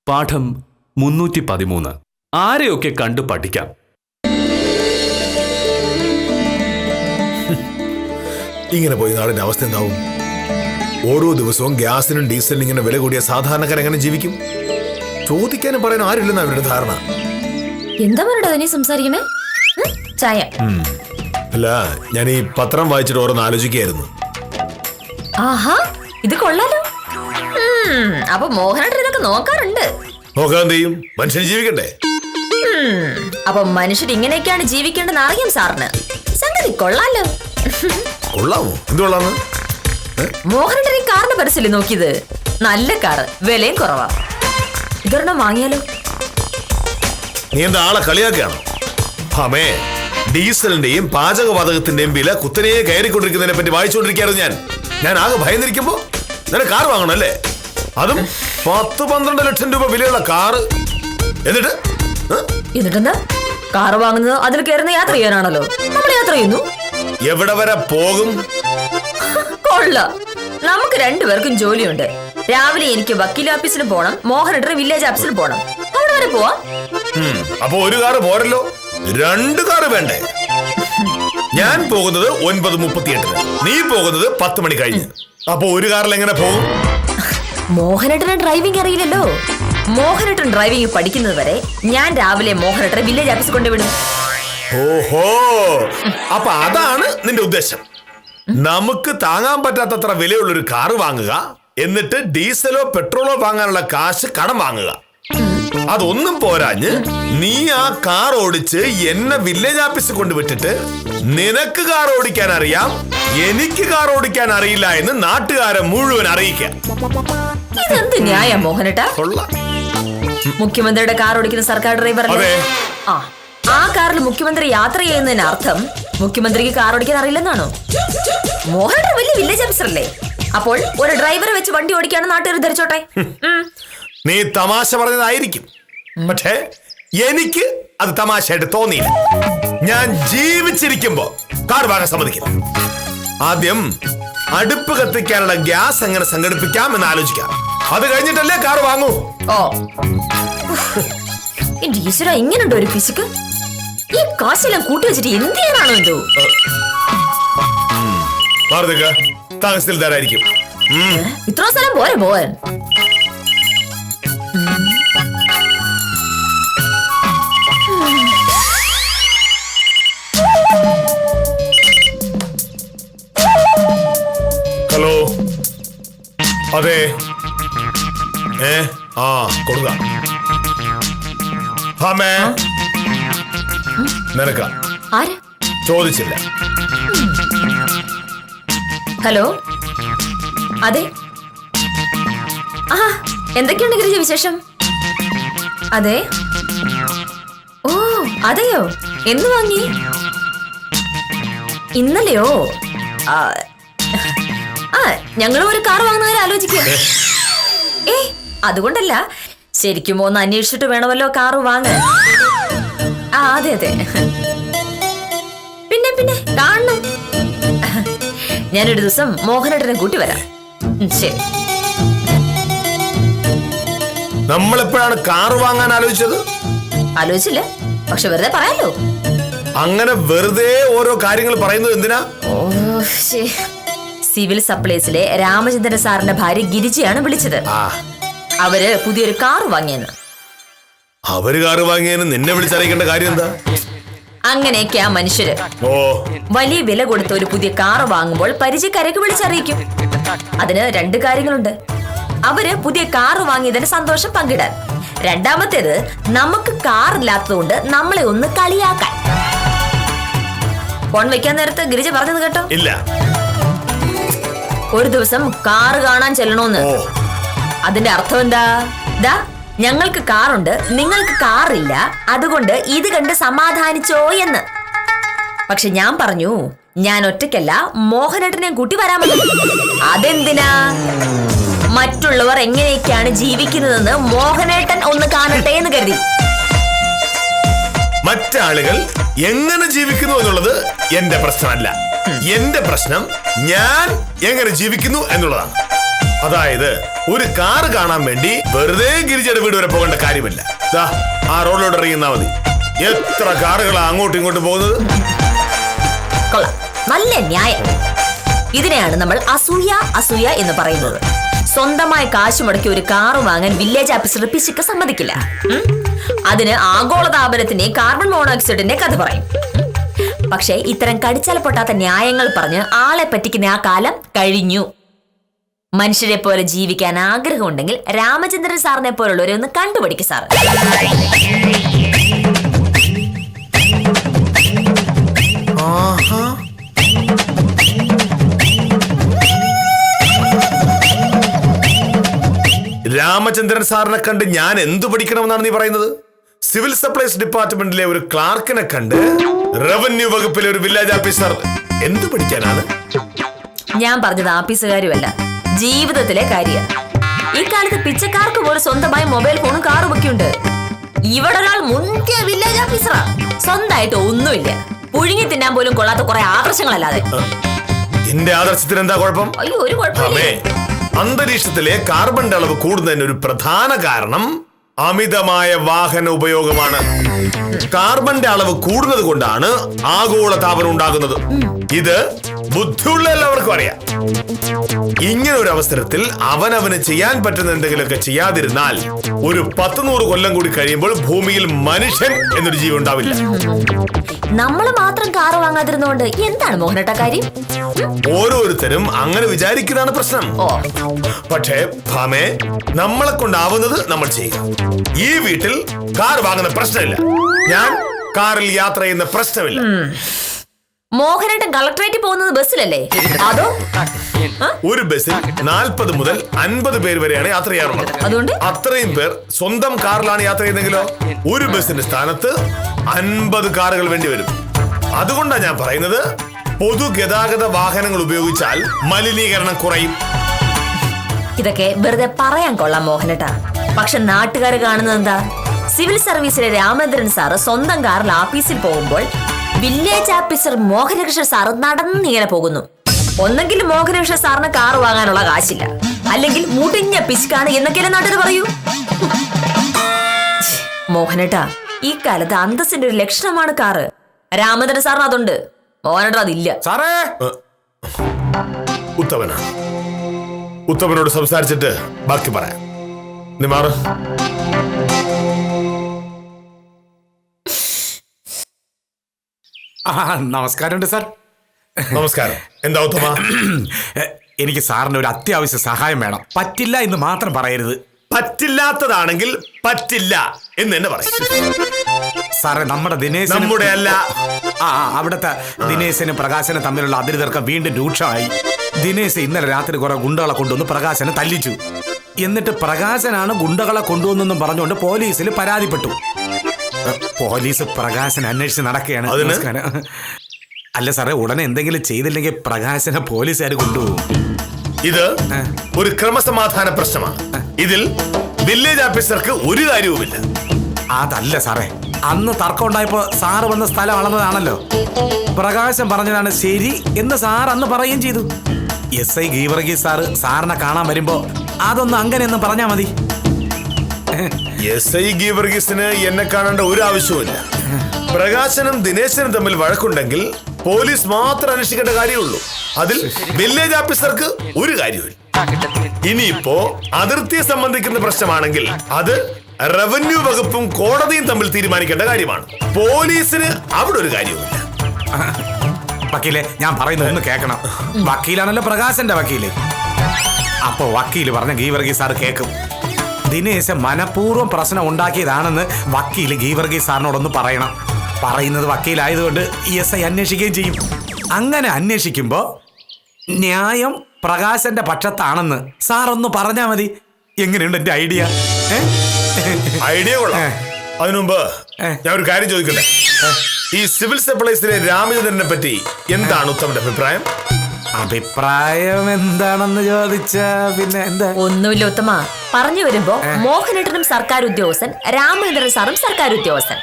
പാഠം 313. ആരെയൊക്കെ കണ്ടു പഠിക്കാം. ഇങ്ങനെ പോയി നാടിന്റെ അവസ്ഥ എന്താവും? ഓരോ ദിവസവും ഗ്യാസിനും ഡീസലിനും ഇങ്ങനെ വില കൂടിയ സാധാരണക്കാർ എങ്ങനെ ജീവിക്കും? ചോദിക്കാനും പറയാനും ആരില്ലെന്ന് അവരുടെ ധാരണ. എന്താ പറയടാ നീ സംസാരിക്കണേ? ചായ. അല്ല, ഞാൻ ഈ പത്രം വായിച്ചിട്ട് ഓരോന്ന് ആലോചിക്കുകയായിരുന്നു. ആഹാ, ഇത് കൊള്ളാലോ. അപ്പൊ മോഹനേട്ടൻ ഇതൊക്കെ നോക്കാറുണ്ട്. നോക്കാൻ ചെയ്യും, മനുഷ്യൻ ജീവിക്കണ്ടേ? അപ്പൊ മനുഷ്യർ ഇങ്ങനെയൊക്കെയാണ് ജീവിക്കേണ്ടതെന്ന് അറിയാം സാറിന്. സംഗതി കൊള്ളാലോ. കൊള്ളാമോ? എന്ത് കൊള്ളാന്ന്? മോഹനേട്ടൻ ഈ കാറിന്റെ പരസ്യം നോക്കിയത്. നല്ല കാറ്, വിലയും കുറവാ. ഇതൊരെണ്ണം വാങ്ങിയാലോ? നീ എന്താ ആളെ കളിയാക്കുകയാണോ? അമേ, ഡീസലിന്റെയും പാചകവാതകത്തിന്റെയും വില കുത്തനെ കയറിക്കൊണ്ടിരിക്കുന്നതിനെ പറ്റി വായിച്ചുകൊണ്ടിരിക്കുകയായിരുന്നു ഞാൻ ആകെ ഭയന്നിരിക്കുമ്പോ നിന്നെ കാർ വാങ്ങണം അല്ലേ? അതും 10-12 ലക്ഷം രൂപ വിലയുള്ള കാറ്. എന്നിട്ടെന്താ? കാറ് വാങ്ങുന്നത് അതിൽ കയറുന്ന യാത്ര ചെയ്യാനാണല്ലോ. നമ്മൾ യാത്ര ചെയ്യുന്നു. എവിടെ വരെ പോകും? കൊള്ളാം. നമുക്ക് രണ്ടുപേർക്കും ജോലിയുണ്ട്. രാവിലെ എനിക്ക് വക്കീൽ ഓഫീസിൽ പോണം, മോഹനേട്ടന് വില്ലേജ് ഓഫീസിൽ പോണം. അവിടെ വരെ പോവാം. അപ്പൊ ഒരു കാറ് പോരല്ലോ, 2 കാറ് വേണ്ടേ? ഞാൻ പോകുന്നത് 9:38, നീ പോകുന്നത് 10 മണി കഴിഞ്ഞ്. അപ്പൊ ഒരു കാറിൽ എങ്ങനെ പോകും? മോഹനേട്ടന് ഡ്രൈവിംഗ് അറിയില്ലല്ലോ. മോഹനേട്ടൻ ഡ്രൈവിംഗ് പഠിക്കുന്നത് വരെ ഞാൻ രാവിലെ മോഹനേട്ടനെ വില്ലേജ് ഓഫീസിൽ കൊണ്ടുവിടും. ഓഹോ, അപ്പൊ അതാണ് നിന്റെ ഉദ്ദേശം. നമുക്ക് താങ്ങാൻ പറ്റാത്തത്ര വിലയുള്ളൊരു കാറ് വാങ്ങുക, എന്നിട്ട് ഡീസലോ പെട്രോളോ വാങ്ങാനുള്ള കാശ് കടം വാങ്ങുക. അതൊന്നും പോരാഞ്ഞ് നീ ആ കാർ ഓടിച്ച് എന്നെ വില്ലേജ് ഓഫീസിൽ കൊണ്ടുവിട്ടിട്ട് നിനക്ക് കാർ ഓടിക്കാൻ അറിയാം, എനിക്ക് കാർ ഓടിക്കാൻ അറിയില്ല എന്ന് നാട്ടുകാരെ മുഴുവൻ അറിയിക്കാം. ഇതെന്ത് ന്യായ മോഹനേട്ടാ? മുഖ്യമന്ത്രിയുടെ കാർ ഓടിക്കുന്ന സർക്കാർ ഡ്രൈവർ അല്ലേ? ആ കാറിൽ മുഖ്യമന്ത്രി യാത്ര ചെയ്യുന്നതിന് അർത്ഥം മുഖ്യമന്ത്രിക്ക് കാർ ഓടിക്കാൻ അറിയില്ലെന്നാണോ? മോഹനേട്ടൻ വലിയ വില്ലേജ് ഓഫീസർ അല്ലേ? അപ്പോൾ ഒരു ഡ്രൈവറെ വെച്ച് വണ്ടി ഓടിക്കാണ് നാട്ടുകാർ ധരിച്ചോട്ടെ. നീ തമാശ പറഞ്ഞതായിരിക്കും, പക്ഷേ എനിക്ക് അത് തമാശയായിട്ട് തോന്നിയില്ല. ഞാൻ ജീവിച്ചിരിക്കുമ്പോ കാർ വാങ്ങാൻ സമ്മതിക്കില്ല. ആദ്യം അടുപ്പ് കത്തിക്കാനുള്ള ഗ്യാസ് എങ്ങനെ സംഘടിപ്പിക്കാം എന്ന് ആലോചിക്കാം. അത് കഴിഞ്ഞിട്ടല്ലേ കാർ വാങ്ങൂ. ഓ, ഈശ്വര, ഇങ്ങനെയുണ്ടോ ഒരു പിശുക്ക്? ഈ കാശെല്ലാം കൂട്ടി വെച്ചിട്ട് എന്ത് ചെയ്യാനാണോ എന്തോ? താമസത്തിൽദാരായിരിക്കും. ഇത്ര സ്ഥലം പോരെ പോവാൻ? ഹലോ, അതെ. കൊടുക്ക. നിനക്ക ചോദിച്ചില്ല. ഹലോ, അതെ. എന്തൊക്കെയുണ്ട് ഗിരിജ വിശേഷം? അതെ. ഓ, അതെയോ? എന്ന് വാങ്ങി? ഇന്നലെയോ? ഞങ്ങളും ഒരു കാർ വാങ്ങുന്നവരെ ആലോചിക്കുക. അതുകൊണ്ടല്ല, ശരിക്കും ഒന്ന് അന്വേഷിച്ചിട്ട് വേണമല്ലോ കാറ് വാങ്ങാൻ. അതെ അതെ, പിന്നെ പിന്നെ കാണണം. ഞാനൊരു ദിവസം മോഹനേട്ടനെ കൂട്ടി വരാം. ശരി. നമ്മളെപ്പോഴാണ് കാർ വാങ്ങാൻ ആലോചിച്ചത്? ആലോചിച്ചില്ല, പക്ഷെ വെറുതെ പറയാലോ. അങ്ങനെ വെറുതെ ഓരോ കാര്യങ്ങൾ പറയുന്നത് എന്തിനാ? സിവിൽ സപ്ലൈസിലെ രാമചന്ദ്രൻ സാറിന്റെ ഭാര്യ ഗിരിജയാണ് വിളിച്ചത്. അവര് പുതിയൊരു കാർ വാങ്ങിയെന്ന്. അവര് കാറ് വാങ്ങിയതിന് നിന്നെ വിളിച്ചറിയിക്കേണ്ട കാര്യം എന്താ? അങ്ങനെയൊക്കെയാ മനുഷ്യര്. വലിയ വില കൊടുത്ത ഒരു പുതിയ കാർ വാങ്ങുമ്പോൾ പരിചയക്കാരേക്ക് വിളിച്ചറിയിക്കും. അതിന് 2 കാര്യങ്ങളുണ്ട്. അവര് പുതിയ കാർ വാങ്ങിയതിന് സന്തോഷം പങ്കിടാൻ. രണ്ടാമത്തേത്, നമുക്ക് കാർ ഇല്ലാത്തതുകൊണ്ട് നമ്മളെ ഒന്ന് കളിയാക്കാൻ. ഫോൺ വെക്കാൻ നേരത്ത് ഗിരിജ പറഞ്ഞത് കേട്ടോ? ഇല്ല. ഒരു ദിവസം കാറ് കാണാൻ ചെല്ലണോന്ന്. അതിന്റെ അർത്ഥം എന്താ? ഞങ്ങൾക്ക് കാറുണ്ട്, നിങ്ങൾക്ക് കാറില്ല, അതുകൊണ്ട് ഇത് കണ്ട് സമാധാനിച്ചോ എന്ന്. പക്ഷെ ഞാൻ പറഞ്ഞു, ഞാൻ ഒറ്റയ്ക്കല്ല, മോഹനേട്ടനെ കൂട്ടി വരാമെന്ന്. അതെന്തിനാ? മറ്റുള്ളവർ എങ്ങനെയൊക്കെയാണ് ജീവിക്കുന്നതെന്ന് മോഹനേട്ടൻ ഒന്ന് കാണട്ടെ എന്ന് കരുതി. മറ്റാളുകൾ എങ്ങനെ ജീവിക്കുന്നു എന്നുള്ളത് എന്റെ പ്രശ്നമല്ല. എന്റെ പ്രശ്നം ഞാൻ എങ്ങനെ ജീവിക്കുന്നു എന്നുള്ളതാണ്. അതായത് ഒരു കാറ് കാണാൻ വേണ്ടി വെറുതെ ഗിരിജയുടെ വീട് വരെ പോകേണ്ട കാര്യമില്ല. ദാ ആ റോഡിലോട്ട് ഇറങ്ങിയാ മതി. എത്ര കാറുകളാണ് അങ്ങോട്ടും ഇങ്ങോട്ടും പോകുന്നത്. കൊള്ളാം, നല്ല ന്യായം. ഇതിനെയാണ് നമ്മൾ അസൂയ എന്ന് പറയുന്നത്. സ്വന്തമായി കാശ് മുടക്കി ഒരു കാറ് വാങ്ങാൻ വില്ലേജ് ഓഫീസർ പിശുക്ക് സമ്മതിക്കില്ല. അതിന് ആഗോളതാപനത്തിന്റെ കാർബൺ മോണോക്സൈഡിന്റെ കഥ പറയും. പക്ഷെ ഇത്തരം കടിച്ചാൽ പൊട്ടാത്ത ന്യായങ്ങൾ പറഞ്ഞ് ആളെ പറ്റിക്കുന്ന ആ കാലം കഴിഞ്ഞു. മനുഷ്യരെ പോലെ ജീവിക്കാൻ ആഗ്രഹമുണ്ടെങ്കിൽ രാമചന്ദ്രൻ സാറിനെ പോലുള്ളവരെ ഒന്ന് കണ്ടുപിടിക്കും സാർ. രാമചന്ദ്രൻ സാറിനെ കണ്ട് ഞാൻ എന്തു പഠിക്കണമെന്നാണ് നീ പറയുന്നത്? സിവിൽ സപ്ലൈസ് ഡിപ്പാർട്ട്മെന്റിലെ ഒരു ക്ലാർക്കിനെ കണ്ട് റവന്യൂ വകുപ്പിലെ ഒരു വില്ലേജ് ഓഫീസർ എന്തു പഠിക്കാനാണ്? ഞാൻ പറഞ്ഞത് ആഫീസുകാരുമല്ല, ജീവിതത്തിലെ കാര്യം. ഈ കാലത്ത് പിച്ചക്കാർക്ക് പോലും സ്വന്തമായി മൊബൈൽ ഫോണും കാറും ഒക്കെ ഉണ്ട്. ഇവിടെ ഒരാൾ മുൻകിയ വില്ലേജ് ഓഫീസറാ. സ്വന്തമായിട്ട് ഒന്നുമില്ല. പുഴുങ്ങി തിന്നാൻ പോലും കൊള്ളാത്ത കുറെ ആദർശങ്ങളല്ലാതെ. എന്റെ ആദർശത്തിന് എന്താ കുഴപ്പം? അയ്യോ, ഒരു കുഴപ്പമില്ല. അന്തരീക്ഷത്തിലെ കാർബണിന്റെ അളവ് കൂടുന്നതിന് ഒരു പ്രധാന കാരണം അമിതമായ വാഹന ഉപയോഗമാണ്. കാർബണിന്റെ അളവ് കൂടുന്നത് കൊണ്ടാണ് ആഗോള താപനം ഉണ്ടാകുന്നത്. ഇത് ബുദ്ധിയുള്ള എല്ലാവർക്കും അറിയാം. ഇങ്ങനെ ഒരു അവസരത്തിൽ അവനവന് ചെയ്യാൻ പറ്റുന്ന എന്തെങ്കിലുമൊക്കെ ചെയ്യാതിരുന്നാൽ ഒരു 100 കൊല്ലം കൂടി കഴിയുമ്പോൾ ഭൂമിയിൽ മനുഷ്യൻ എന്നൊരു ജീവൻ ഉണ്ടാവില്ല. നമ്മൾ മാത്രം കാറ് വാങ്ങാതിരുന്നോണ്ട് എന്താണ് മോഹനട്ട കാര്യം? ഓരോരുത്തരും അങ്ങനെ വിചാരിക്കുന്നതാണ് പ്രശ്നം. പക്ഷേ ഭാമേ, നമ്മളെ കൊണ്ടാവുന്നത് നമ്മൾ ചെയ്യുക. ഈ വീട്ടിൽ കാർ വാങ്ങുന്ന പ്രശ്നമില്ല. ഞാൻ കാറിൽ യാത്ര ചെയ്യുന്ന പ്രശ്നമില്ല. മോഹനേട്ടൻ കളക്ടറേറ്റിൽ പോകുന്നത് ബസ്സിലല്ലേ? അതോ ഒരു ബസ്സിൽ 40 മുതൽ 50 പേര് വരെയാണ് യാത്ര ചെയ്യാറുള്ളത്. അതുകൊണ്ട് അത്രയും പേർ സ്വന്തം കാറിലാണ് യാത്ര ചെയ്യുന്നെങ്കിലോ ഒരു ബസ്സിന്റെ സ്ഥാനത്ത് 50 കാറുകൾ വേണ്ടി വരും. അതുകൊണ്ടാണ് ഞാൻ പറയുന്നത്, പൊതുഗതാഗത വാഹനങ്ങൾ ഉപയോഗിച്ചാൽ മലിനീകരണം കുറയും. ഇതൊക്കെ വെറുതെ പറയാൻ കൊള്ളാം മോഹനേട്ട. പക്ഷെ നാട്ടുകാർ കാണുന്നത് എന്താ? സിവിൽ സർവീസിലെ രാമചന്ദ്രൻ സാറ് സ്വന്തം കാറിൽ ഓഫീസിൽ പോകുമ്പോൾ വില്ലേജ് ഓഫീസർ മോഹനകൃഷ്ണൻ സാറ് നടന്നിങ്ങനെ പോകുന്നു. ഒന്നെങ്കിൽ മോഹനകൃഷ്ണൻ സാറിന് കാർ വാങ്ങാനുള്ള കാശില്ല, അല്ലെങ്കിൽ മുടിഞ്ഞ പിശുക്കാണ് എന്നൊക്കെയല്ലേ നാട്ടുകാർ പറയൂ. മോഹനേട്ട, ഈ കാലത്ത് അന്തസ്സിന്റെ ഒരു ലക്ഷണമാണ് കാറ്. രാമചന്ദ്രൻ സാറിന് അതുണ്ട്, മോഹനേട്ട അതില്ല. സാറേ, ഉത്തമനോട് സംസാരിച്ചിട്ട് ബാക്കി പറയാം. നീ മാറ്. നമസ്കാരമുണ്ട് സാർ. നമസ്കാരം. എന്താ ഉത്തമ? എനിക്ക് സാറിന് ഒരു അത്യാവശ്യ സഹായം വേണം. പറ്റില്ല എന്ന് മാത്രം പറയരുത്. പറ്റില്ലാത്തതാണെങ്കിൽ പറ്റില്ല എന്ന് തന്നെ പറയും. സാറേ, നമ്മുടെ ദിനേശ്, നമ്മുടെ അല്ല, അവിടുത്തെ ദിനേശനും പ്രകാശനും തമ്മിലുള്ള അതിരുതർക്കം വീണ്ടും രൂക്ഷമായി. ദിനേശ് ഇന്നലെ രാത്രി കുറെ ഗുണ്ടകളെ കൊണ്ടുവന്ന് പ്രകാശനെ തല്ലിച്ചു. എന്നിട്ട് പ്രകാശനാണ് ഗുണ്ടകളെ കൊണ്ടുവന്നെന്നും പറഞ്ഞുകൊണ്ട് പോലീസിൽ പരാതിപ്പെട്ടു. പോലീസ് പ്രകാശനെ അന്വേഷിച്ച് നടക്കുകയാണ്. അല്ല സാറേ, ഉടനെ എന്തെങ്കിലും ചെയ്തില്ലെങ്കിൽ പ്രകാശനെ പോലീസുകാർ കൊണ്ടുപോകും. ഇത് ഒരു ക്രമസമാധാന പ്രശ്നമാണ്. ഇതിൽ വില്ലേജ് ഓഫീസർക്ക് ഒരു കാര്യവുമില്ല. അതല്ല സാറേ, അന്ന് തർക്കം ഉണ്ടായപ്പോ സാറ് വന്ന സ്ഥലം അളന്നതാണല്ലോ. പ്രകാശൻ പറഞ്ഞതാണ് ശരി എന്ന് സാർ അന്ന് പറയുകയും ചെയ്തു. SI ഗീവർഗീസ് സാറിനെ കാണാൻ വരുമ്പോ അതൊന്നും അങ്ങനെയൊന്നും പറഞ്ഞാ മതി. SI ഗീവർഗീസിന് എന്നെ കാണേണ്ട ഒരു ആവശ്യവുമില്ല. പ്രകാശനും ദിനേശനും തമ്മിൽ വഴക്കുണ്ടെങ്കിൽ പോലീസ് മാത്രം അന്വേഷിക്കേണ്ട കാര്യമുള്ളൂ. അതിൽ വില്ലേജ് ഓഫീസർക്ക് ഒരു കാര്യമില്ല. ഇനിയിപ്പോ അതിർത്തിയെ സംബന്ധിക്കുന്ന പ്രശ്നമാണെങ്കിൽ അത് റവന്യൂ വകുപ്പും കോടതിയും തമ്മിൽ തീരുമാനിക്കേണ്ട കാര്യമാണ്. പോലീസിന് അവിടെ ഒരു കാര്യവുമില്ല. വക്കീലെ, ഞാൻ പറയുന്നത് ഒന്ന് കേൾക്കണം. വക്കീലാണല്ലോ പ്രകാശന്റെ വക്കീല്. അപ്പൊ വക്കീല് പറഞ്ഞ ഗീവർഗീസ് സാർ കേൾക്കും. ദിനേശ് മനഃപൂർവ്വം പ്രശ്നം ഉണ്ടാക്കിയതാണെന്ന് വക്കീല് ഗീവർഗീസ് സാറിനോടൊന്ന് പറയണം. പറയുന്നത് വക്കീലായതുകൊണ്ട് SI അന്വേഷിക്കുകയും ചെയ്യും. അങ്ങനെ അന്വേഷിക്കുമ്പോ ന്യായം പ്രകാശന്റെ പക്ഷത്താണെന്ന് സാർ ഒന്ന് പറഞ്ഞാ മതി. എങ്ങനെയുണ്ട് എന്റെ ഐഡിയ? ഐഡിയ കൊള്ളാം. അതിനുമുമ്പ് ഞാൻ ഒരു കാര്യം ചോദിക്കട്ടെ. ഈ സിവിൽ സപ്ലൈസിലെ രാമചന്ദ്രനെ പറ്റി എന്താണ് ഉത്തമന്റെ അഭിപ്രായം? അഭിപ്രായം എന്താണെന്ന് ചോദിച്ചാ പിന്നെ എന്താ? ഒന്നുമില്ല ഉത്തമ. പറഞ്ഞു വരുമ്പോ മോഹനേട്ടനും സർക്കാർ ഉദ്യോഗസ്ഥൻ, രാമചന്ദ്രൻ സാറും സർക്കാർ ഉദ്യോഗസ്ഥൻ.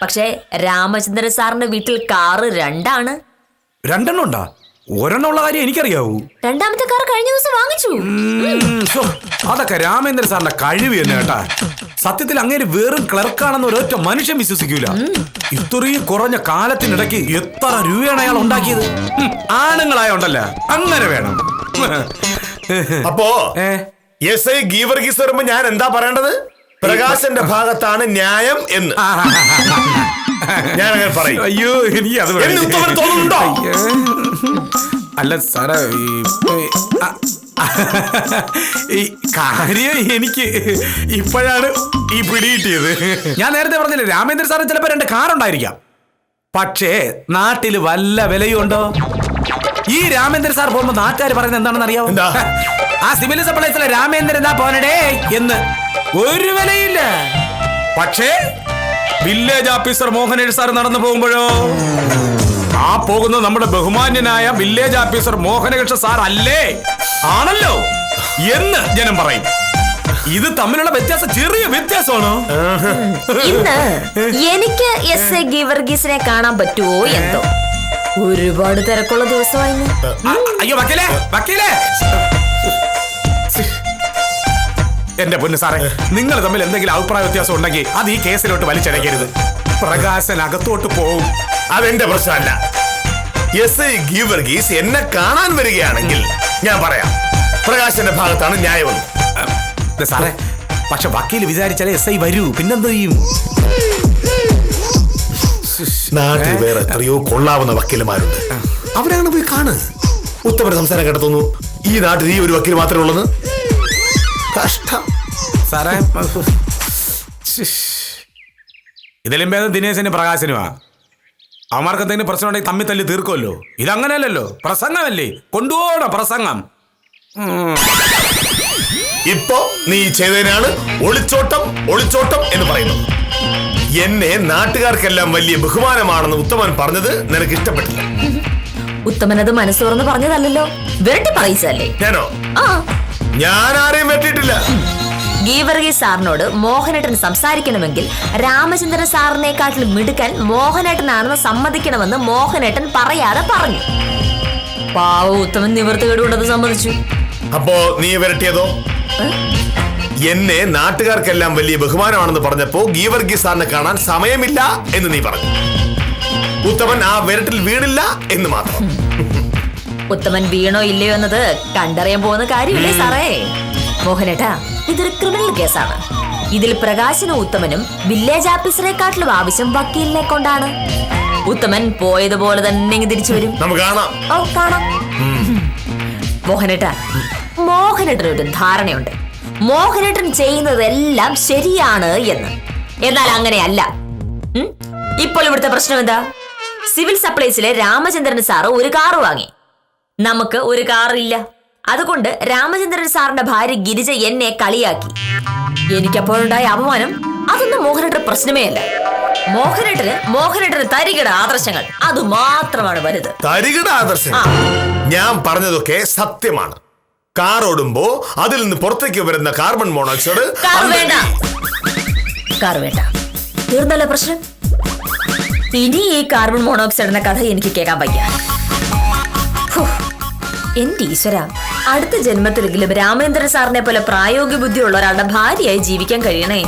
പക്ഷേ രാമചന്ദ്രൻ സാറിന്റെ വീട്ടിൽ കാറ് 2 ആണ്. 2 ഉണ്ടോ? ഒരെണ്ണമുള്ള കാര്യം എനിക്കറിയാവൂ. രണ്ടാമത്തെ കാർ കഴിഞ്ഞ ദിവസം വാങ്ങിച്ചു. ശ്ശോ, അതൊക്കെ രാമേന്ദ്രൻ സാറിന്റെ കഴിവ് തന്നെ കേട്ടാ. സത്യത്തിൽ അങ്ങേര് വെറും ക്ലർക്കാണെന്ന് ഒരൊറ്റ മനുഷ്യൻ വിശ്വസിക്കൂല. ഇത്രയും കുറഞ്ഞ കാലത്തിനിടയ്ക്ക് എത്ര രൂപയാണ് അയാൾ ഉണ്ടാക്കിയത്. ആണുങ്ങളായോണ്ടല്ല, അങ്ങനെ വേണം. അപ്പോ എസ് ഐ ഗീവർഗീസ് വരുമ്പോ ഞാൻ എന്താ പറയേണ്ടത്? പ്രകാശന്റെ ഭാഗത്താണ് ന്യായം എന്ന് ഞാൻ അങ്ങനെ പറയും. അയ്യോ, എനിക്ക് അത് എന്നെ ഉത്തമന് തോന്നുന്നുണ്ടോ? അല്ല സാറേ, ഈ കാര്യം എനിക്ക് ഇപ്പോഴാണ് ഈ പിടികിട്ടിയത്. ഞാൻ നേരത്തെ പറഞ്ഞില്ലേ, രാമേന്ദ്രൻ സാറിന് ചിലപ്പോ 2 കാറുണ്ടായിരിക്കാം. പക്ഷേ നാട്ടിൽ വല്ല വിലയും ഉണ്ടോ? ഈ രാമേന്ദ്രൻ സാർ പോകുമ്പോ നാട്ടുകാർ പറയുന്നത് എന്താണെന്ന് അറിയാമോ? ആ സിവിൽ സപ്ലൈസിലെ രാമേന്ദ്രൻ എന്താ പോനടേ എന്ന് ഒരു വിലയില്ല. പക്ഷേ വില്ലേജ് ഓഫീസർ മോഹനേഷ് സാർ നടന്നു പോകുമ്പോഴോ, ആ പോകുന്നത് നമ്മുടെ ബഹുമാന്യനായ വില്ലേജ് ഓഫീസർ മോഹനകൃഷ്ണ സാർ അല്ലേ, ആണല്ലോ എന്ന് ജനം പറയും. ഇത് തമ്മിലുള്ള വ്യത്യാസം ചെറിയ വ്യത്യാസമാണോ? ഇന്ന് എനിക്ക് എസ് ഐ ഗീവർഗീസിനെ കാണാൻ പറ്റുമോ എന്തോ. ഒരുപാട് തിരക്കുള്ള ദിവസമായി. അയ്യോ വക്കീലേ, വക്കീലേ, എന്റെ പൊന്നു സാറേ, നിങ്ങൾ തമ്മിൽ എന്തെങ്കിലും അഭിപ്രായ വ്യത്യാസം ഉണ്ടെങ്കിൽ അത് ഈ കേസിലോട്ട് വലിച്ചടക്കരുത്. പ്രകാശൻ അകത്തോട്ട് പോവും. അതെന്റെ പ്രശ്നമല്ല. എസ് ഐ ഗീവർഗീസ് എന്നെ കാണാൻ വരികയാണെങ്കിൽ ഞാൻ പറയാം പ്രകാശന്റെ ഭാഗത്താണ് ന്യായമെന്ന്. സാറേ, പക്ഷെ വക്കീൽ വിചാരിച്ചാലേ എസ് ഐ വരൂ, പിന്നെന്ത് ചെയ്യും? നാട്ടിൽ വേറെ എത്രയോ കൊള്ളാവുന്ന വക്കീലന്മാരുണ്ട്, അവരാണ് പോയി കാണ്. ഉത്തമന്റെ സംസാരം കേട്ടു. ഈ നാട്ടിൽ ഈ ഒരു വക്കീൽ മാത്രമേ ഉള്ളത്. കഷ്ടം സാറേ, ഇതിലും ഭേദം ദിനേശന് പ്രകാശനുമാ. അവന്മാർക്ക് എന്തെങ്കിലും പ്രശ്നം ഉണ്ടെങ്കിൽ തമ്മിൽ തല്ലി തീർക്കുമല്ലോ. ഇതങ്ങനെയല്ലല്ലോ, പ്രസംഗമല്ലേ, കൊണ്ടുപോകണം പ്രസംഗം. ഇപ്പോ നീ ചെയ്തതിനാണ് ഒളിച്ചോട്ടം ഒളിച്ചോട്ടം എന്ന് പറയുന്നത്. എന്നെ നാട്ടുകാർക്കെല്ലാം വലിയ ബഹുമാനമാണെന്ന് ഉത്തമൻ പറഞ്ഞത് നിനക്ക് ഇഷ്ടപ്പെട്ടില്ല. ഉത്തമൻ അത് മനസ്സ് തുറന്ന് പറഞ്ഞതല്ലോ, വെറുതെ പറയിച്ചല്ലേ. ഞാനോ? ഞാൻ ആരെയും വെട്ടിയിട്ടില്ല. ഗീവർഗീസ് സാറിനോട് മോഹനേട്ടൻ സംസാരിക്കണമെങ്കിൽ രാമചന്ദ്രൻ സാറിനെക്കാട്ടിലും മിടുക്കൻ മോഹനേട്ടനാണെന്ന് സമ്മതിക്കണമെന്ന് മോഹനേട്ടൻ പറയാതെ പറഞ്ഞു. പാവ ഉത്തമൻ നിവൃത്തികേടുകൊണ്ടത് സമ്മതിച്ചു. അപ്പോ നീ വരട്ടിയതോ? എന്നെ നാട്ടുകാർക്കെല്ലാം വലിയ ബഹുമാനമാണെന്ന് പറഞ്ഞപ്പോ ഗീവർഗീസ് സാറിനെ കാണാൻ സമയമില്ല എന്ന് നീ പറഞ്ഞു. ഉത്തമൻ ആ വിരട്ടിൽ വീണില്ല എന്ന് മാത്രം. ഉത്തമൻ വീണോ ഇല്ലയോ എന്നത് കണ്ടറിയാൻ പോകുന്ന കാര്യമില്ലേ സാറേ. മോഹനേട്ടാ, ഇതൊരു ക്രിമിനൽ കേസാണ്. ഇതിൽ പ്രകാശനും ഉത്തമനും വില്ലേജ് ഓഫീസറെക്കാട്ടിലും ആവശ്യം വക്കീലിനെ കൊണ്ടാണ്. ഉത്തമൻ പോയതുപോലെ തന്നെ തിരിച്ചു വരും. നമുക്ക് കാണാം. ഓ, കാണാം. മോഹനേട്ടാ, മോഹനേട്ടൻ ഒരു ധാരണയുണ്ട്, മോഹനേട്ടൻ ചെയ്യുന്നതെല്ലാം ശരിയാണ് എന്ന്. എന്നാൽ അങ്ങനെയല്ല. ഇപ്പോൾ ഇവിടുത്തെ പ്രശ്നം എന്താ? സിവിൽ സപ്ലൈസിലെ രാമചന്ദ്രൻ സാറ് ഒരു കാറ് വാങ്ങി, നമുക്ക് ഒരു കാറില്ല. അതുകൊണ്ട് രാമചന്ദ്രൻ സാറിന്റെ ഭാര്യ ഗിരിജ എന്നെ കളിയാക്കി. എനിക്കപ്പോഴുണ്ടായ അപമാനം അതൊന്നും മോഹനേട്ടൻ പ്രശ്നമേ അല്ല. മോഹനേട്ടന് തരികിട ആദർശങ്ങൾ അത് മാത്രമാണ് വലുത്. തരികിട ആദർശങ്ങൾ? ഞാൻ പറഞ്ഞതൊക്കെ സത്യമാണ്. കാർ ഓടുമ്പോ അതിൽ നിന്ന് പുറത്തേക്ക് വരുന്ന കാർബൺ മോണോക്സൈഡ്. കാർ വേണ്ട, തീർന്നല്ലോ പ്രശ്നം. ഇനി ഈ കാർബൺ മോണോക്സൈഡിന്റെ കഥ എനിക്ക് കേൾക്കാൻ വയ്യ. എന്റെ ഈശ്വര, അടുത്ത ജന്മത്തിലെങ്കിലും രാമേന്ദ്രൻ സാറിനെ പോലെ പ്രായോഗിക ബുദ്ധിയുള്ള ഒരാളുടെ ഭാര്യയായി ജീവിക്കാൻ കഴിയണേ.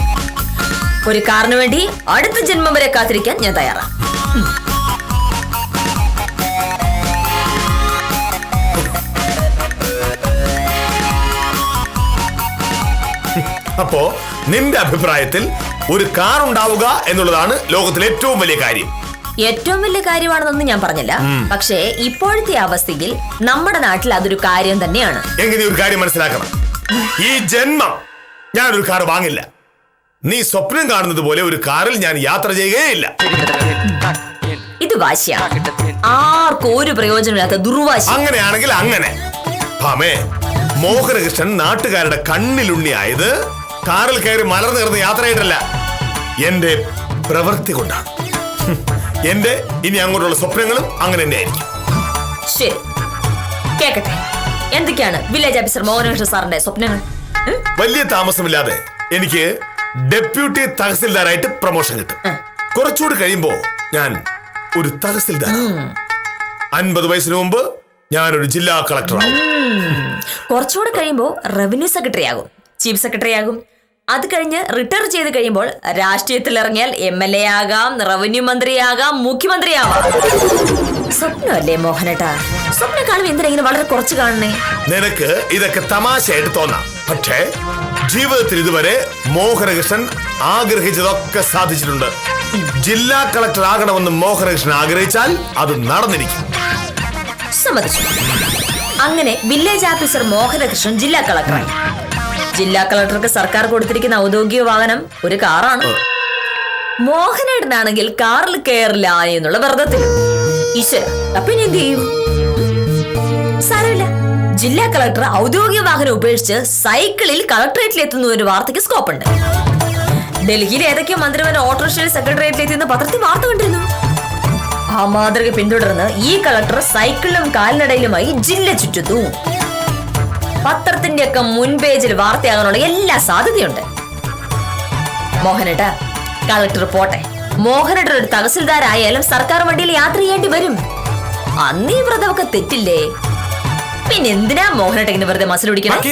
ഒരു കാറിന് വേണ്ടി അടുത്ത ജന്മം വരെ കാത്തിരിക്കാൻ ഞാൻ തയ്യാറാണ്. അപ്പോ നിന്റെ അഭിപ്രായത്തിൽ ഒരു കാർ ഉണ്ടാവുക എന്നുള്ളതാണ് ലോകത്തിലെ ഏറ്റവും വലിയ കാര്യം? ഏറ്റവും വലിയ കാര്യമാണെന്നൊന്നും ഞാൻ പറഞ്ഞില്ല. പക്ഷേ ഇപ്പോഴത്തെ അവസ്ഥയിൽ നമ്മുടെ നാട്ടിൽ അതൊരു കാര്യം തന്നെയാണ്. എങ്ങനെ ഒരു കാര്യം മനസ്സിലാക്കണം, ഈ ജന്മം ഞാനൊരു കാർ വാങ്ങില്ല. നീ സ്വപ്നം കാണുന്നത് പോലെ ഒരു കാറിൽ ഞാൻ യാത്ര ചെയ്യുകയില്ല. ഇത് വാശിയാണ്, ആർക്കും ഒരു പ്രയോജനമില്ലാത്ത ദുർവാശി. അങ്ങനെയാണെങ്കിൽ അങ്ങനെ. ഭാമേ, മോഹനകൃഷ്ണൻ നാട്ടുകാരുടെ കണ്ണിലുണ്ണിയായത് കാറിൽ കയറി മലർന്നു കിടന്ന് യാത്ര ചെയ്തിട്ടല്ല, എന്റെ പ്രവൃത്തി കൊണ്ടാണ്. എന്റെ ഇനി അങ്ങോട്ടുള്ള സ്വപ്നങ്ങളും അങ്ങനെ തന്നെ ആയിരിക്കും. ശരി, കേക്കട്ടെ, എന്തൊക്കെയാണ് വില്ലേജ് ഓഫീസർ മോഹനകൃഷ്ണൻ സാറിന്റെ സ്വപ്നങ്ങൾ? വലിയ താമസമില്ലാതെ എനിക്ക് ഡെപ്യൂട്ടി തഹസിൽദാരായിട്ട് പ്രൊമോഷൻ കിട്ടും. കുറച്ചുകൂടി കഴിയുമ്പോ ഞാൻ ഒരു തഹസിൽദാർ. 50 വയസ്സിന് മുമ്പ് ഞാനൊരു ജില്ലാ കളക്ടറാവും. കുറച്ചുകൂടെ കഴിയുമ്പോൾ റവന്യൂ സെക്രട്ടറി ആകും, ചീഫ് സെക്രട്ടറി ആകും. അത് കഴിഞ്ഞ് റിട്ടയർ ചെയ്ത് കഴിയുമ്പോൾ രാഷ്ട്രീയത്തിൽ ഇറങ്ങിയാൽ MLA ആകാം, റവന്യൂ മന്ത്രിയാകാം, മുഖ്യമന്ത്രിയാവാം. സ്വപ്നമല്ലേ മോഹനേട്ടാ? സ്വപ്നം കാണുമ്പോൾ എന്തിനാ ഇങ്ങനെ വളരെ കുറച്ച് കാണണേ? നിനക്ക് ഇതൊക്കെ തമാശയായിട്ട് തോന്നാം, പക്ഷേ ജീവിതത്തിൽ ഇതുവരെ മോഹനകൃഷ്ണൻ ആഗ്രഹിച്ചതൊക്കെ സാധിച്ചിട്ടുണ്ട്. ജില്ലാ കളക്ടർ ആകണമെന്ന് മോഹനകൃഷ്ണൻ ആഗ്രഹിച്ചാൽ അത് നടന്നിരിക്കും. സമ്മതിച്ചു. അങ്ങനെ വില്ലേജ് ഓഫീസർ മോഹനകൃഷ്ണൻ ജില്ലാ കളക്ടറായി. ജില്ലാ കളക്ടർക്ക് സർക്കാർ കൊടുത്തിരിക്കുന്ന ഔദ്യോഗിക വാഹനം ഒരു കാറാണ്. മോഹനേട്ടനാണെങ്കിൽ കാറിൽ കയറില്ല എന്നുള്ള വ്രതത്തിൽ. ഈശ്വര, അപ്പൊ ഇനി എന്ത് ചെയ്യും? സാരമില്ല, ജില്ലാ കളക്ടർ ഔദ്യോഗിക വാഹനം ഉപേക്ഷിച്ച് സൈക്കിളിൽ കളക്ടറേറ്റിൽ എത്തുന്ന ഒരു വാർത്തയ്ക്ക് സ്കോപ്പ് ഉണ്ട്. ഡൽഹിയിൽ ഏതൊക്കെയോ മന്ത്രിമാർ ഓട്ടോറിക്ഷയിൽ സെക്രട്ടേറിയറ്റിൽ എത്തിയെന്ന് പത്രത്തിൽ വാർത്ത കണ്ടിരുന്നു. ആ മാതൃക പിന്തുടർന്ന് ഈ കളക്ടർ സൈക്കിളിലും കാൽനടയിലുമായി ജില്ല ചുറ്റുന്നു. പത്രത്തിന്റെ ഒക്കെ മുൻപേജിൽ വാർത്തയാകാനുള്ള എല്ലാ സാധ്യതയുണ്ട്. മോഹനേട്ട, കളക്ടർ പോട്ടെ, മോഹനേട്ടൻ ഒരു തഹസിൽദാരായാലും സർക്കാർ വണ്ടിയിൽ യാത്ര ചെയ്യേണ്ടി വരും. അന്നീ വ്രതമൊക്കെ തെറ്റില്ലേ? പിന്നെ എന്തിനാ മോഹനേട്ട ഇങ്ങനെ വെറുതെ മസിൽ പിടിക്കണം?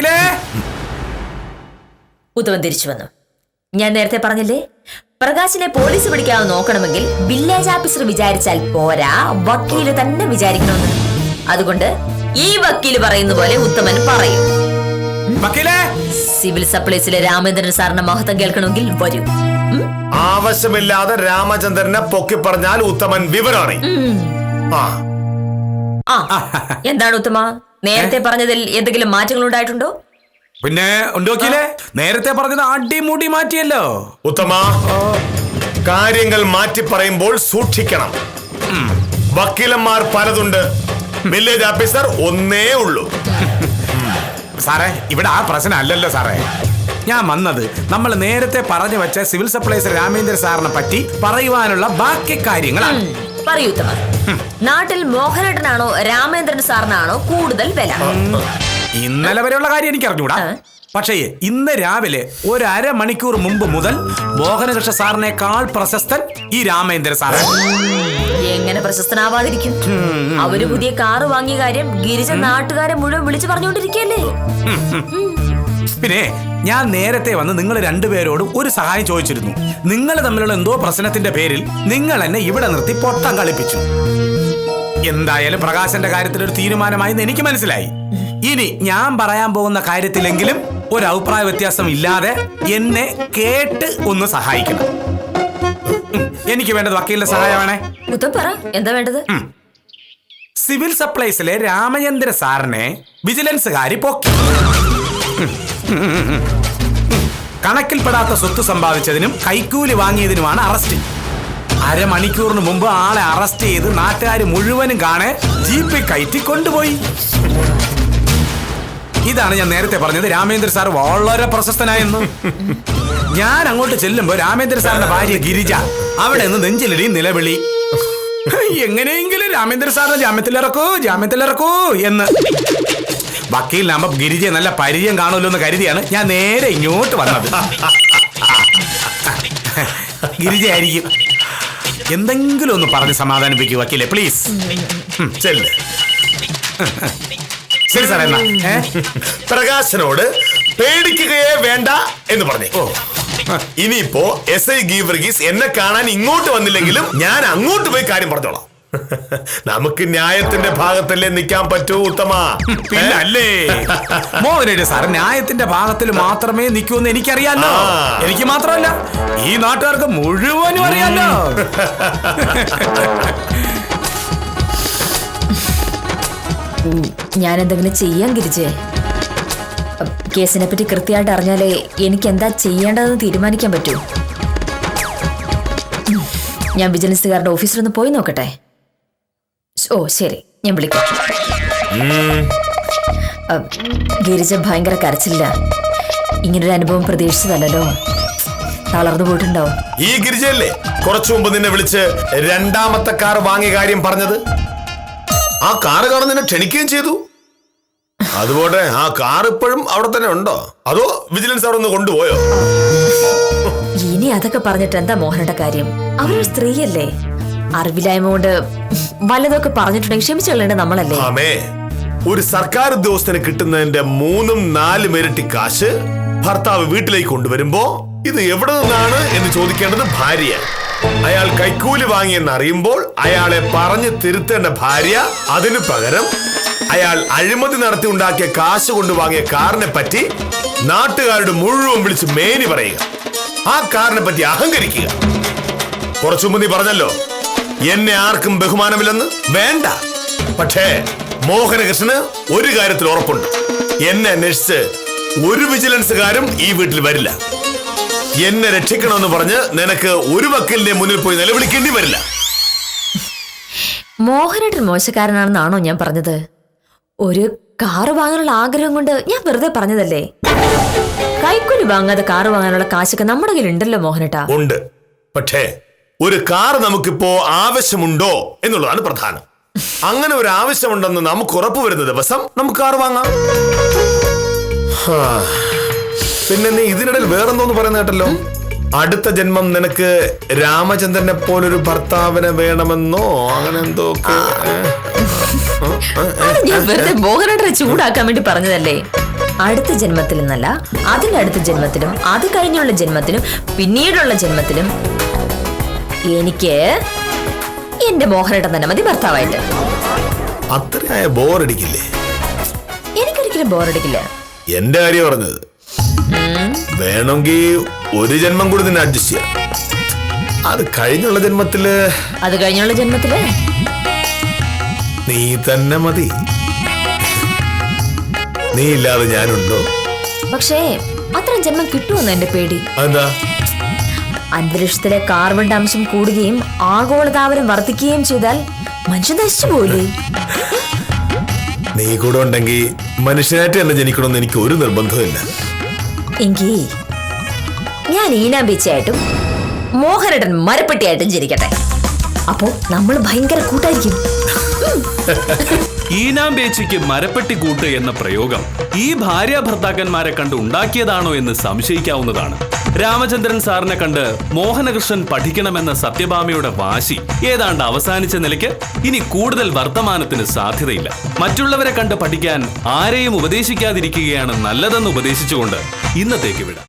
ഉത്തമൻ തിരിച്ചു വന്നു. ഞാൻ നേരത്തെ പറഞ്ഞില്ലേ, പ്രകാശിനെ പോലീസ് പിടിക്കാതെ നോക്കണമെങ്കിൽ വില്ലേജ് ഓഫീസർ വിചാരിച്ചാൽ പോരാ, വക്കീല് തന്നെ വിചാരിക്കണമെന്ന്. അതുകൊണ്ട് ഈ വക്കീല് പറയുന്ന പോലെ ഉത്തമൻ പറയും. സിവിൽ സപ്ലൈസിലെ രാമചന്ദ്രൻ സാറിന്റെ മഹത്വം കേൾക്കണമെങ്കിൽ വരൂ. ആവശ്യമില്ലാതെ രാമചന്ദ്രനെ പൊക്കി പറഞ്ഞാൽ ഉത്തമൻ വിവരമാണ്. എന്താണ് ഉത്തമ, നേരത്തെ പറഞ്ഞതിൽ എന്തെങ്കിലും മാറ്റങ്ങൾ ഉണ്ടായിട്ടുണ്ടോ? പിന്നെ ഉണ്ടോക്കില്ലേ, നേരത്തെ പറഞ്ഞത് അടിമുടി മാറ്റിയല്ലോ. ഉത്തമ, കാര്യങ്ങൾ മാറ്റി പറയുമ്പോൾ സൂക്ഷിക്കണം. വക്കീലന്മാർ പലതുണ്ട്, വില്ലേജ് ഓഫീസർ ഒന്നേ ഉള്ളൂ. സാറേ, ഇവിടെ ആ പ്രശ്നം അല്ലല്ലോ സാറേ. ഞാൻ വന്നത് നമ്മൾ നേരത്തെ പറഞ്ഞു വെച്ച സിവിൽ സപ്ലൈസ് രാമേന്ദ്ര സാറിനെ പറ്റി പറയുവാനുള്ള ബാക്കി കാര്യങ്ങളാണ്. പറയൂ ഉത്തമ, നാട്ടിൽ മോഹനേട്ടനാണോ രാമേന്ദ്രൻ സാറിനാണോ കൂടുതൽ വില? ഇന്നലെ വരെയുള്ള കാര്യം എനിക്ക് അറിഞ്ഞൂടാ. പക്ഷേ ഇന്ന് രാവിലെ ഒരു അരമണിക്കൂർ മുമ്പ് മുതൽ മോഹനകൃഷ്ണ സാറിനേക്കാൾ പ്രശസ്തൻ ഈ രാമേന്ദ്ര സാറ്. എങ്ങനെ പ്രശസ്തനാവാതിരിക്കും? അവര് പുതിയ കാറ് വാങ്ങിയ കാര്യം ഗിരിജ നാട്ടുകാരെ മുഴുവൻ വിളിച്ചു പറഞ്ഞുകൊണ്ടിരിക്കല്ലേ. പിന്നെ ഞാൻ നേരത്തെ വന്ന് നിങ്ങൾ രണ്ടുപേരോടും ഒരു സഹായം ചോദിച്ചിരുന്നു. നിങ്ങൾ തമ്മിലുള്ള എന്തോ പ്രശ്നത്തിന്റെ പേരിൽ നിങ്ങൾ എന്നെ ഇവിടെ നിർത്തി പൊട്ടം കളിപ്പിച്ചു. എന്തായാലും പ്രകാശന്റെ കാര്യത്തിൽ ഒരു തീരുമാനമായി എനിക്ക് മനസ്സിലായി. ഇനി ഞാൻ പറയാൻ പോകുന്ന കാര്യത്തിലെങ്കിലും ഒരു അഭിപ്രായ വ്യത്യാസം ഇല്ലാതെ എന്നെ കേട്ട് ഒന്ന് സഹായിക്കണം. എനിക്ക് വേണ്ടത് വക്കീലിന്റെ സഹായമാണേ. എന്താ വേണ്ടത്? സിവിൽ സപ്ലൈസിലെ രാമചന്ദ്ര സാറിനെ വിജിലൻസുകാരി പൊക്കി. കണക്കിൽപ്പെടാത്ത സ്വത്ത് സമ്പാദിച്ചതിനും കൈക്കൂലി വാങ്ങിയതിനുമാണ് അറസ്റ്റ്. അരമണിക്കൂറിന് മുമ്പ് ആളെ അറസ്റ്റ് ചെയ്ത് നാട്ടുകാർ മുഴുവനും കാണെ ജീപ്പിൽ കയറ്റി കൊണ്ടുപോയി. ഇതാണ് ഞാൻ നേരത്തെ പറഞ്ഞത്, രാമേന്ദ്ര സാർ വളരെ പ്രശസ്തനായിരുന്നു. ഞാൻ അങ്ങോട്ട് ചെല്ലുമ്പോ രാമേന്ദ്ര സാറിന്റെ ഭാര്യ ഗിരിജ അവിടെ നിന്ന് നെഞ്ചിലടി നിലവിളി. എങ്ങനെയെങ്കിലും രാമേന്ദ്ര സാറിനെ ജാമ്യത്തിലിറക്കൂ എന്ന്. വക്കീലിനാകുമ്പോ ഗിരിജയെ നല്ല പരിചയം കാണുമല്ലോ എന്ന് കരുതിയാണ് ഞാൻ നേരെ ഇങ്ങോട്ട് വന്നത്. ഗിരിജ ആയിരിക്കും. എന്തെങ്കിലും ഒന്ന് പറഞ്ഞ് സമാധാനിപ്പിക്കൂ വക്കീലെ, പ്ലീസ്. ശരി സാർ, എന്നാ പ്രകാശനോട് പേടിക്കുകയേ വേണ്ട എന്ന് പറഞ്ഞു. ഇനിയിപ്പോ SI ഗീവർഗീസ് എന്നെ കാണാൻ ഇങ്ങോട്ട് വന്നില്ലെങ്കിലും ഞാൻ അങ്ങോട്ട് പോയി കാര്യം പറഞ്ഞോളാം. നമുക്ക് ന്യായത്തിന്റെ ഭാഗത്തല്ലേ നിൽക്കാൻ പറ്റൂ ഉത്തമ? പിന്നല്ലേ മോഹനേട്ട് സാർ ന്യായത്തിന്റെ ഭാഗത്തിൽ മാത്രമേ നിൽക്കൂന്ന് എനിക്കറിയാലോ. എനിക്ക് മാത്രമല്ല, ഈ നാട്ടുകാർക്ക് മുഴുവനും അറിയാലോ. ഞാൻ എന്തെങ്കിലും ചെയ്യാൻ ഗിരിജേ? കേസിനെ പറ്റി കൃത്യമായിട്ട് അറിഞ്ഞാലേ എനിക്ക് എന്താ ചെയ്യേണ്ടതെന്ന് തീരുമാനിക്കാൻ പറ്റൂ. ഞാൻ വിജിലൻസുകാരുടെ ഓഫീസിലൊന്ന് പോയി നോക്കട്ടെ. ഓ ശരി, ഞാൻ വിളിക്കാം. ഗിരിജ ഭയങ്കര കരച്ചില്ല. ഇങ്ങനൊരു അനുഭവം പ്രതീക്ഷിച്ചതല്ലോ. തളർന്നു പോയിട്ടുണ്ടാവും. ഈ ഗിരിജയല്ലേ കുറച്ചു മുമ്പ് നിന്നെ വിളിച്ച് രണ്ടാമത്തെ കാർ വാങ്ങിയ കാര്യം പറഞ്ഞത്? ആ കാറ് കാണാൻ നിന്നെ ക്ഷണിക്കുകയും ചെയ്തു. അതുപോലെ ആ കാർ ഇപ്പോഴും അവിടെ തന്നെ ഉണ്ടോ, അതോ വിജിലൻസ് അവിടെ ഒന്ന് കൊണ്ടുപോയോ? ഇനി അതൊക്കെ പറഞ്ഞിട്ട് എന്താ മോഹനയുടെ കാര്യം? അവരൊരു സ്ത്രീയല്ലേ. അറിവില്ലായ്മ കൊണ്ട് വല്ലതൊക്കെ പറഞ്ഞിട്ടുണ്ടെങ്കിൽ ക്ഷമിച്ചു കളയേണ്ട നമ്മളല്ലേ. ആമേ, ഒരു സർക്കാർ ഉദ്യോഗസ്ഥന് കിട്ടുന്നതിന്റെ 3-4 ഇരട്ടി കാശ് ഭർത്താവ് വീട്ടിലേക്ക് കൊണ്ടുവരുമ്പോ ഇത് എവിടെ നിന്നാണ് എന്ന് ചോദിക്കേണ്ടത് ഭാര്യ. അയാൾ കൈക്കൂലി വാങ്ങിയെന്ന് അറിയുമ്പോൾ അയാളെ പറഞ്ഞു തിരുത്തേണ്ട ഭാര്യ. അതിനു പകരം അയാൾ അഴിമതി നടത്തി ഉണ്ടാക്കിയ കാശ് കൊണ്ട് വാങ്ങിയ കാറിനെ പറ്റി നാട്ടുകാരുടെ മുഴുവൻ വിളിച്ച് മേനി പറയുക. ആ കാറിനെ പറ്റി അഹങ്കരിക്കുക. കുറച്ചു മുമ്പ് നീ പറഞ്ഞല്ലോ എന്നെ ആർക്കും ബഹുമാനമില്ലെന്ന്. വേണ്ട. പക്ഷേ മോഹനകൃഷ്ണന് ഒരു കാര്യത്തിൽ ഉറപ്പുണ്ട്. എന്നെ അന്വേഷിച്ച് ഒരു വിജിലൻസുകാരും ഈ വീട്ടിൽ വരില്ല. എന്നെ രക്ഷിക്കണമെന്ന് പറഞ്ഞ് നിനക്ക് ഒരു വക്കീലിന്റെ മുന്നിൽ പോയി നിലവിളിക്കേണ്ടി വരില്ല. മോഹനേട്ടൻ മോശക്കാരനാണെന്നാണോ ഞാൻ പറഞ്ഞത്? ഒരു കാറ് വാങ്ങാനുള്ള ആഗ്രഹം കൊണ്ട് ഞാൻ വെറുതെ പറഞ്ഞതല്ലേ. കൈക്കൂലി വാങ്ങാതെ കാറ് വാങ്ങാനുള്ള കാശൊക്കെ നമ്മുടെ കയ്യിലുണ്ടല്ലോ മോഹനേട്ടാ. ഉണ്ട്. പക്ഷേ ഒരു കാർ നമുക്കിപ്പോ ആവശ്യമുണ്ടോ എന്നുള്ളതാണ് പ്രധാനം. അങ്ങനെ ഒരു ആവശ്യമുണ്ടെന്ന് നമുക്ക് ഉറപ്പ് വരുന്ന ദിവസം നമുക്ക് കാർ വാങ്ങാം. പിന്നെ നീ ഇതിനിടയിൽ വേറെന്തോന്ന് പറയുന്ന കേട്ടല്ലോ. അടുത്ത ജന്മം നിനക്ക് രാമചന്ദ്രനെ പോലൊരു ഭർത്താവിനെ വേണമെന്നോ അങ്ങനെ എന്തോ. ഞാൻ വെറുതെ മോഹനേട്ടനെ ചൂടാക്കാൻ വേണ്ടി പറഞ്ഞതല്ലേ. അടുത്ത ജന്മത്തിൽ എന്നല്ല, അതിനടുത്ത ജന്മത്തിലും അത് കഴിഞ്ഞുള്ള ജന്മത്തിലും പിന്നീടുള്ള ജന്മത്തിലും എനിക്ക് എന്റെ മോഹനേട്ടൻ തന്നെ മതി ഭർത്താവായിട്ട്. അത്രയായ ബോറടിക്കില്ലേ? എനിക്കൊരിക്കലും ബോറടിക്കില്ല. എന്റെ കാര്യം പറഞ്ഞത്. വേണമെങ്കിൽ ഒരു ജന്മം കൂടി നിന്നെ അഡ്ജസ്റ്റ് ചെയ്യാം. അത് കഴിഞ്ഞുള്ള ജന്മത്തില് നീ തന്നെ മതി. നീ ഇല്ലാതെ ഞാനുണ്ടോ? പക്ഷേ അത്ര ജന്മം കിട്ടുമെന്ന് എന്റെ പേടി. എന്താ? അന്തരീക്ഷത്തിലെ കാർബണിന്റെ അംശം കൂടുകയും ആഗോളതാപനം വർദ്ധിക്കുകയും ചെയ്താൽ മനുഷ്യൻ നശിച്ചു പോയില്ലേ? നീ കൂടെ ഉണ്ടെങ്കിൽ മനുഷ്യനായിട്ട് തന്നെ ജനിക്കണമെന്ന് എനിക്ക് ഒരു നിർബന്ധമില്ല. എങ്കിൽ ഞാൻ ഈനാമ്പീച്ചയായിട്ടും മോഹനേട്ടൻ മരപ്പെട്ടിയായിട്ടും ജനിക്കട്ടെ. അപ്പോ നമ്മൾ ഭയങ്കര കൂട്ടായിരിക്കും. ഈനാമ്പേച്ചിക്ക് മരപ്പെട്ടി കൂട്ട് എന്ന പ്രയോഗം ഈ ഭാര്യ ഭർത്താക്കന്മാരെ കണ്ട് ഉണ്ടാക്കിയതാണോ എന്ന് സംശയിക്കാവുന്നതാണ്. രാമചന്ദ്രൻ സാറിനെ കണ്ട് മോഹനകൃഷ്ണൻ പഠിക്കണമെന്ന സത്യഭാമയുടെ വാശി ഏതാണ്ട് അവസാനിച്ച നിലയ്ക്ക് ഇനി കൂടുതൽ വർത്തമാനത്തിന് സാധ്യതയില്ല. മറ്റുള്ളവരെ കണ്ട് പഠിക്കാൻ ആരെയും ഉപദേശിക്കാതിരിക്കുകയാണ് നല്ലതെന്ന് ഉപദേശിച്ചുകൊണ്ട് ഇന്നത്തേക്ക് വിടാം.